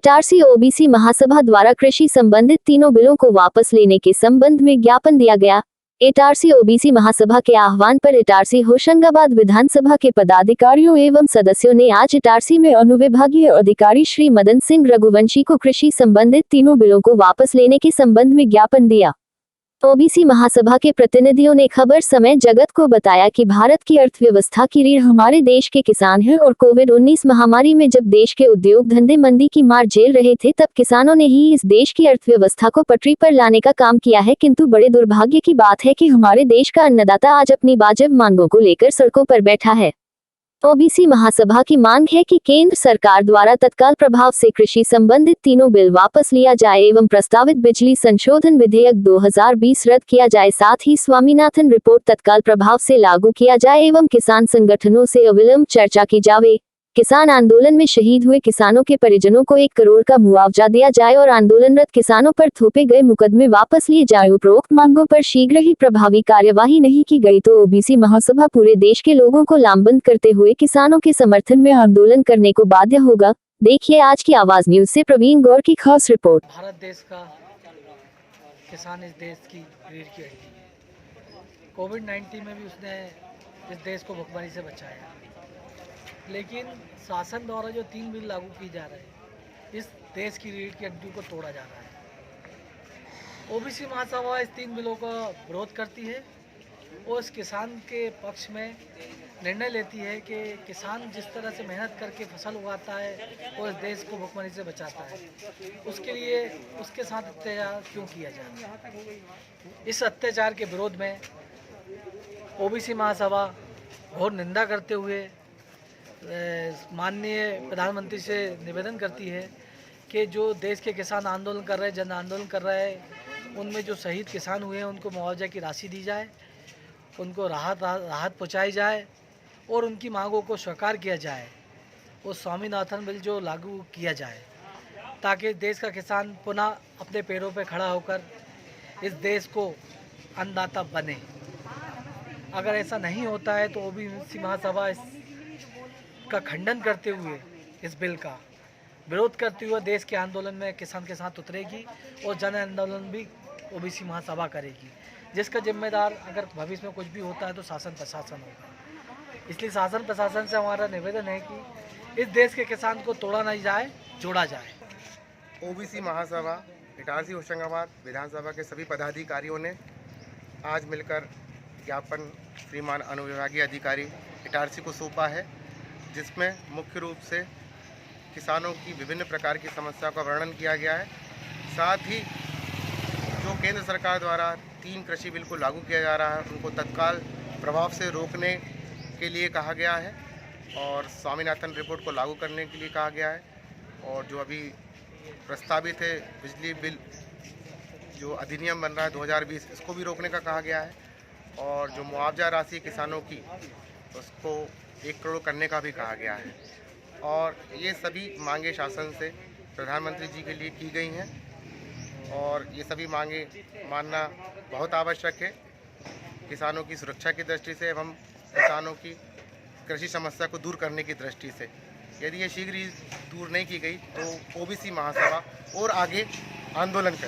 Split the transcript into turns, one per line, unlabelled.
Itarsi OBC महासभा द्वारा कृषि संबंधित तीनों बिलों को वापस लेने के संबंध में ज्ञापन दिया गया। इटारसी ओबीसी महासभा के आह्वान पर इटारसी होशंगाबाद विधानसभा के पदाधिकारियों एवं सदस्यों ने आज इटारसी में अनुविभागीय अधिकारी श्री मदन सिंह रघुवंशी को कृषि संबंधित तीनों बिलों को वापस लेने के संबंध में ज्ञापन दिया। ओबीसी महासभा के प्रतिनिधियों ने खबर समय जगत को बताया कि भारत की अर्थव्यवस्था की रीढ़ हमारे देश के किसान हैं और कोविड-19 महामारी में जब देश के उद्योग धंधे मंदी की मार झेल रहे थे तब किसानों ने ही इस देश की अर्थव्यवस्था को पटरी पर लाने का काम किया है। किंतु बड़े दुर्भाग्य की बात है कि हमारे देश का अन्नदाता आज अपनी वाजिब मांगों को लेकर सड़कों पर बैठा है। ओबीसी महासभा की मांग है कि केंद्र सरकार द्वारा तत्काल प्रभाव से कृषि संबंधित तीनों बिल वापस लिया जाए एवं प्रस्तावित बिजली संशोधन विधेयक 2020 रद्द किया जाए। साथ ही स्वामीनाथन रिपोर्ट तत्काल प्रभाव से लागू किया जाए एवं किसान संगठनों से अविलंब चर्चा की जाए। किसान आंदोलन में शहीद हुए किसानों के परिजनों को 1 करोड़ का मुआवजा दिया जाए और आंदोलनरत किसानों पर थोपे गए मुकदमे वापस लिए जाए। उपरोक्त मांगों पर शीघ्र ही प्रभावी कार्यवाही नहीं की गई तो ओबीसी महासभा पूरे देश के लोगों को लामबंद करते हुए किसानों के समर्थन में आंदोलन करने को बाध्य होगा। देखिए आज की आवाज न्यूज से प्रवीण गौर की खास रिपोर्ट।
भारत देश का किसान इस देश की रीढ़ की हड्डी है। कोविड-19 में भी उसने इस देश को भुखमरी से बचाया, लेकिन शासन द्वारा जो 3 बिल लागू किए जा रहे हैं इस देश की रीढ़ की हड्डी को तोड़ा जा रहा है। ओबीसी महासभा इस 3 बिलों का विरोध करती है और इस किसान के पक्ष में निर्णय लेती है कि किसान जिस तरह से मेहनत करके फसल उगाता है और इस देश को भुखमरी से बचाता है, उसके लिए उसके साथ अत्याचार क्यों किया जा रहा है। इस अत्याचार के विरोध में ओबीसी महासभा घोर निंदा करते हुए माननीय प्रधानमंत्री से निवेदन करती है कि जो देश के किसान आंदोलन कर रहे हैं, जन आंदोलन कर रहे हैं, उनमें जो शहीद किसान हुए हैं उनको मुआवजा की राशि दी जाए, उनको राहत पहुंचाई जाए और उनकी मांगों को स्वीकार किया जाए और स्वामीनाथन बिल जो लागू किया जाए ताकि देश का किसान पुनः अपने पैरों पर खड़ा होकर इस देश को अन्नदाता बने। अगर ऐसा नहीं होता है तो ओबीसी महासभा का खंडन करते हुए इस बिल का विरोध करते हुए देश के आंदोलन में किसान के साथ उतरेगी और जन आंदोलन भी ओबीसी महासभा करेगी, जिसका जिम्मेदार अगर भविष्य में कुछ भी होता है तो शासन प्रशासन होगा। इसलिए शासन प्रशासन से हमारा निवेदन है कि इस देश के किसान को तोड़ा नहीं जाए, जोड़ा जाए।
ओबीसी महासभा इटारसी होशंगाबाद विधानसभा के सभी पदाधिकारियों ने आज मिलकर ज्ञापन श्रीमान अनुविभागीय अधिकारी इटारसी को सौंपा है, जिसमें मुख्य रूप से किसानों की विभिन्न प्रकार की समस्याओं का वर्णन किया गया है। साथ ही जो केंद्र सरकार द्वारा 3 कृषि बिल को लागू किया जा रहा है उनको तत्काल प्रभाव से रोकने के लिए कहा गया है और स्वामीनाथन रिपोर्ट को लागू करने के लिए कहा गया है और जो अभी प्रस्तावित है बिजली बिल जो अधिनियम बन रहा है 2020 इसको भी रोकने का कहा गया है और जो मुआवजा राशि किसानों की उसको 1 करोड़ करने का भी कहा गया है और ये सभी मांगे शासन से प्रधानमंत्री जी के लिए की गई हैं और ये सभी मांगे मानना बहुत आवश्यक है किसानों की सुरक्षा की दृष्टि से एवं किसानों की कृषि समस्या को दूर करने की दृष्टि से। यदि ये शीघ्र ही दूर नहीं की गई तो ओबीसी महासभा और आगे आंदोलन करेगी।